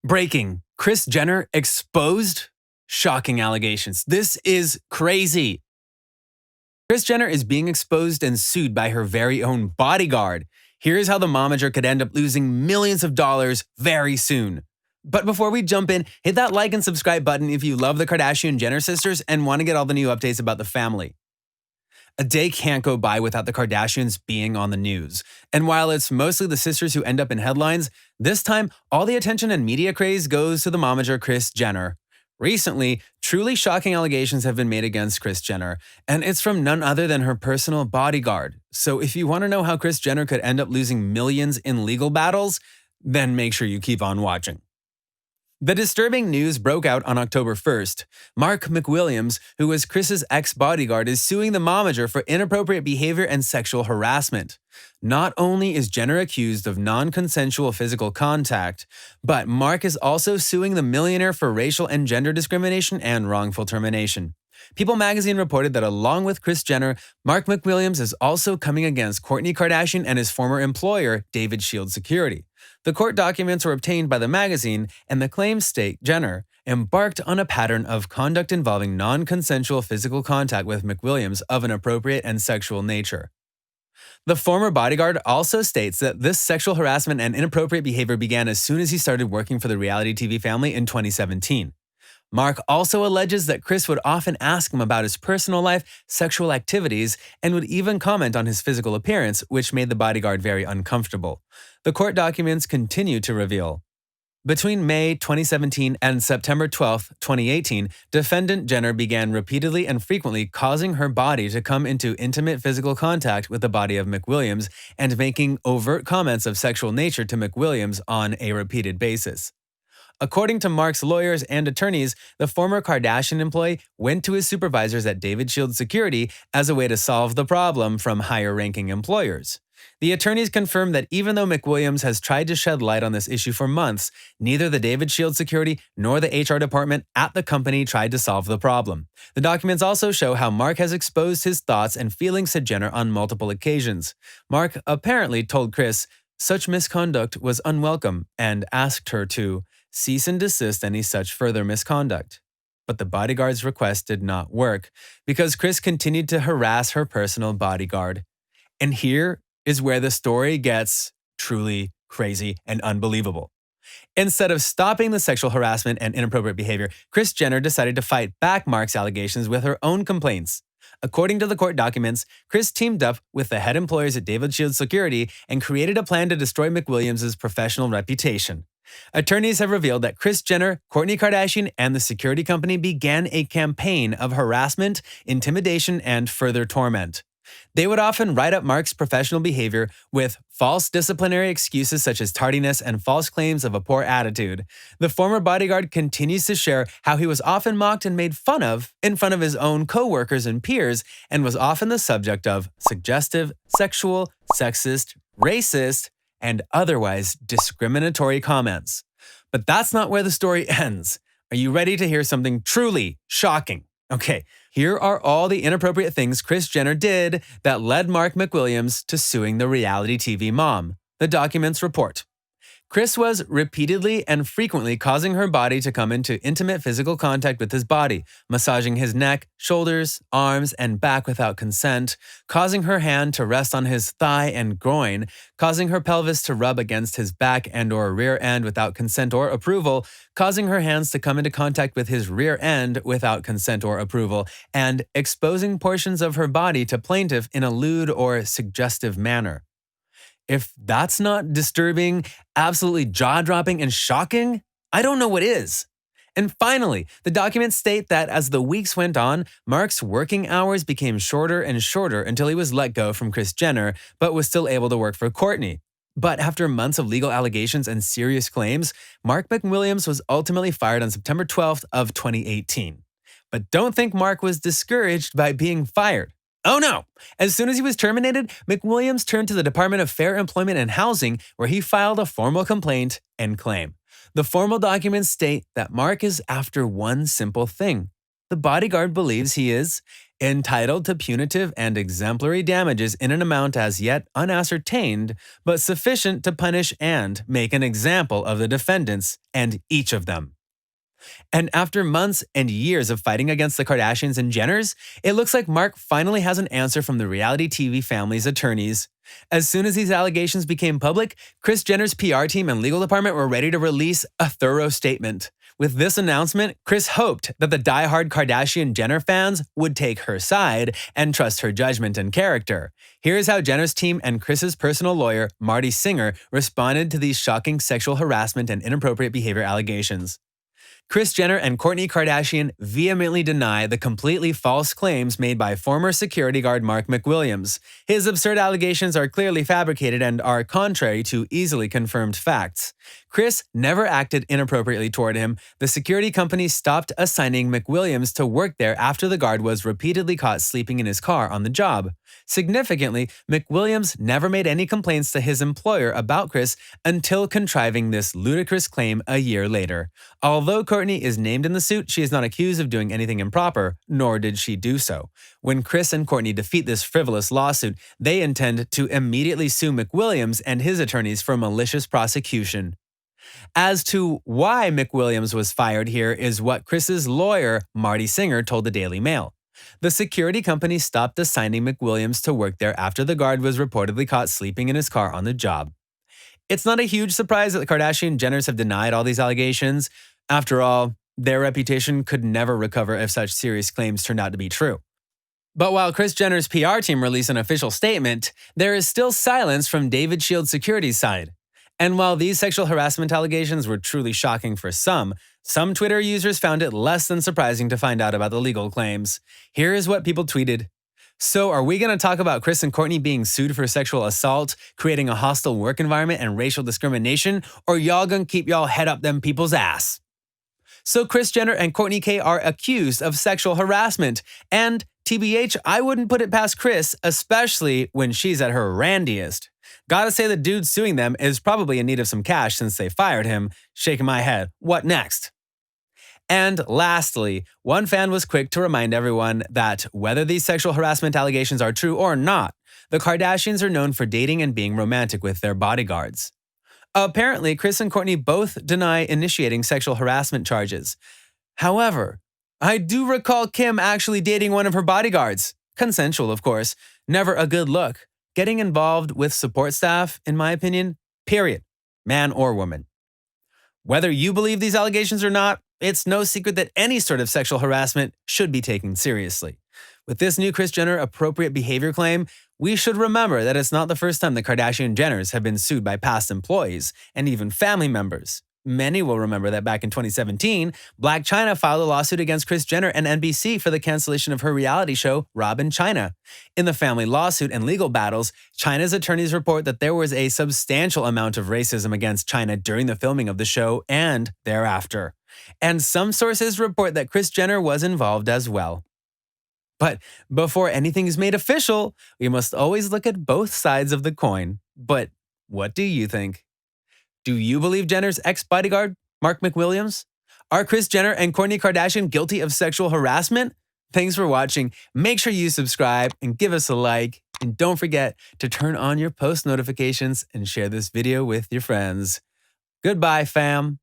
Breaking. Kris Jenner exposed? Shocking allegations. This is crazy. Kris Jenner is being exposed and sued by her very own bodyguard. Here's how the momager could end up losing millions of dollars very soon. But before we jump in, hit that like and subscribe button if you love the Kardashian-Jenner sisters and want to get all the new updates about the family. A day can't go by without the Kardashians being on the news. And while it's mostly the sisters who end up in headlines, this time all the attention and media craze goes to the momager Kris Jenner. Recently, truly shocking allegations have been made against Kris Jenner, and it's from none other than her personal bodyguard. So if you want to know how Kris Jenner could end up losing millions in legal battles, then make sure you keep on watching. The disturbing news broke out on October 1st. Mark McWilliams, who was Kris's ex-bodyguard, is suing the momager for inappropriate behavior and sexual harassment. Not only is Jenner accused of non-consensual physical contact, but Mark is also suing the millionaire for racial and gender discrimination and wrongful termination. People magazine reported that along with Kris Jenner, Mark McWilliams is also coming against Kourtney Kardashian and his former employer, David Shield Security. The court documents were obtained by the magazine, and the claims state Jenner embarked on a pattern of conduct involving non-consensual physical contact with McWilliams of an appropriate and sexual nature. The former bodyguard also states that this sexual harassment and inappropriate behavior began as soon as he started working for the reality TV family in 2017. Mark also alleges that Kris would often ask him about his personal life, sexual activities, and would even comment on his physical appearance, which made the bodyguard very uncomfortable. The court documents continue to reveal. Between May 2017 and September 12, 2018, defendant Jenner began repeatedly and frequently causing her body to come into intimate physical contact with the body of McWilliams and making overt comments of sexual nature to McWilliams on a repeated basis. According to Mark's lawyers and attorneys, the former Kardashian employee went to his supervisors at David Shield Security as a way to solve the problem from higher-ranking employers. The attorneys confirmed that even though McWilliams has tried to shed light on this issue for months, neither the David Shield Security nor the HR department at the company tried to solve the problem. The documents also show how Mark has exposed his thoughts and feelings to Jenner on multiple occasions. Mark apparently told Kris such misconduct was unwelcome and asked her to cease and desist any such further misconduct. But the bodyguard's request did not work because Kris continued to harass her personal bodyguard. And here is where the story gets truly crazy and unbelievable. Instead of stopping the sexual harassment and inappropriate behavior, Kris Jenner decided to fight back Mark's allegations with her own complaints. According to the court documents, Kris teamed up with the head employers at David Shield Security and created a plan to destroy McWilliams' professional reputation. Attorneys have revealed that Kris Jenner, Kourtney Kardashian, and the security company began a campaign of harassment, intimidation, and further torment. They would often write up Mark's professional behavior with false disciplinary excuses such as tardiness and false claims of a poor attitude. The former bodyguard continues to share how he was often mocked and made fun of in front of his own co-workers and peers, and was often the subject of suggestive, sexual, sexist, racist, and otherwise discriminatory comments. But that's not where the story ends. Are you ready to hear something truly shocking? Okay, here are all the inappropriate things Kris Jenner did that led Mark McWilliams to suing the reality TV mom. The documents report. Kris was repeatedly and frequently causing her body to come into intimate physical contact with his body, massaging his neck, shoulders, arms, and back without consent, causing her hand to rest on his thigh and groin, causing her pelvis to rub against his back and/or rear end without consent or approval, causing her hands to come into contact with his rear end without consent or approval, and exposing portions of her body to plaintiff in a lewd or suggestive manner. If that's not disturbing, absolutely jaw-dropping, and shocking, I don't know what is. And finally, the documents state that as the weeks went on, Mark's working hours became shorter and shorter until he was let go from Kris Jenner, but was still able to work for Kourtney. But after months of legal allegations and serious claims, Mark McWilliams was ultimately fired on September 12th of 2018. But don't think Mark was discouraged by being fired. Oh no! As soon as he was terminated, McWilliams turned to the Department of Fair Employment and Housing, where he filed a formal complaint and claim. The formal documents state that Mark is after one simple thing. The bodyguard believes he is entitled to punitive and exemplary damages in an amount as yet unascertained, but sufficient to punish and make an example of the defendants and each of them. And after months and years of fighting against the Kardashians and Jenners, it looks like Mark finally has an answer from the reality TV family's attorneys. As soon as these allegations became public, Kris Jenner's PR team and legal department were ready to release a thorough statement. With this announcement, Kris hoped that the die-hard Kardashian-Jenner fans would take her side and trust her judgment and character. Here's how Jenner's team and Kris's personal lawyer, Marty Singer, responded to these shocking sexual harassment and inappropriate behavior allegations. Kris Jenner and Kourtney Kardashian vehemently deny the completely false claims made by former security guard Mark McWilliams. His absurd allegations are clearly fabricated and are contrary to easily confirmed facts. Kris never acted inappropriately toward him. The security company stopped assigning McWilliams to work there after the guard was repeatedly caught sleeping in his car on the job. Significantly, McWilliams never made any complaints to his employer about Kris until contriving this ludicrous claim a year later. Although Kourtney is named in the suit, she is not accused of doing anything improper, nor did she do so. When Kris and Kourtney defeat this frivolous lawsuit, they intend to immediately sue McWilliams and his attorneys for malicious prosecution. As to why McWilliams was fired here is what Kris's lawyer, Marty Singer, told the Daily Mail. The security company stopped assigning McWilliams to work there after the guard was reportedly caught sleeping in his car on the job. It's not a huge surprise that the Kardashian-Jenners have denied all these allegations. After all, their reputation could never recover if such serious claims turned out to be true. But while Kris Jenner's PR team released an official statement, there is still silence from David Shield Security's side. And while these sexual harassment allegations were truly shocking for some Twitter users found it less than surprising to find out about the legal claims. Here is what people tweeted. So are we going to talk about Kris and Kourtney being sued for sexual assault, creating a hostile work environment and racial discrimination, or y'all gonna keep y'all head up them people's ass? So Kris Jenner and Kourtney K are accused of sexual harassment, and TBH, I wouldn't put it past Kris, especially when she's at her randiest. Gotta say the dude suing them is probably in need of some cash since they fired him. Shaking my head. What next? And lastly, one fan was quick to remind everyone that whether these sexual harassment allegations are true or not, the Kardashians are known for dating and being romantic with their bodyguards. Apparently, Kris and Kourtney both deny initiating sexual harassment charges. However, I do recall Kim actually dating one of her bodyguards. Consensual, of course. Never a good look. Getting involved with support staff, in my opinion, period. Man or woman. Whether you believe these allegations or not, it's no secret that any sort of sexual harassment should be taken seriously. With this new Kris Jenner appropriate behavior claim, we should remember that it's not the first time the Kardashian-Jenners have been sued by past employees and even family members. Many will remember that back in 2017, Blac Chyna filed a lawsuit against Kris Jenner and NBC for the cancellation of her reality show, Rob & Chyna. In the family lawsuit and legal battles, Chyna's attorneys report that there was a substantial amount of racism against Chyna during the filming of the show and thereafter. And some sources report that Kris Jenner was involved as well. But before anything is made official, we must always look at both sides of the coin. But what do you think? Do you believe Jenner's ex-bodyguard, Mark McWilliams? Are Kris Jenner and Kourtney Kardashian guilty of sexual harassment? Thanks for watching. Make sure you subscribe and give us a like. And don't forget to turn on your post notifications and share this video with your friends. Goodbye, fam.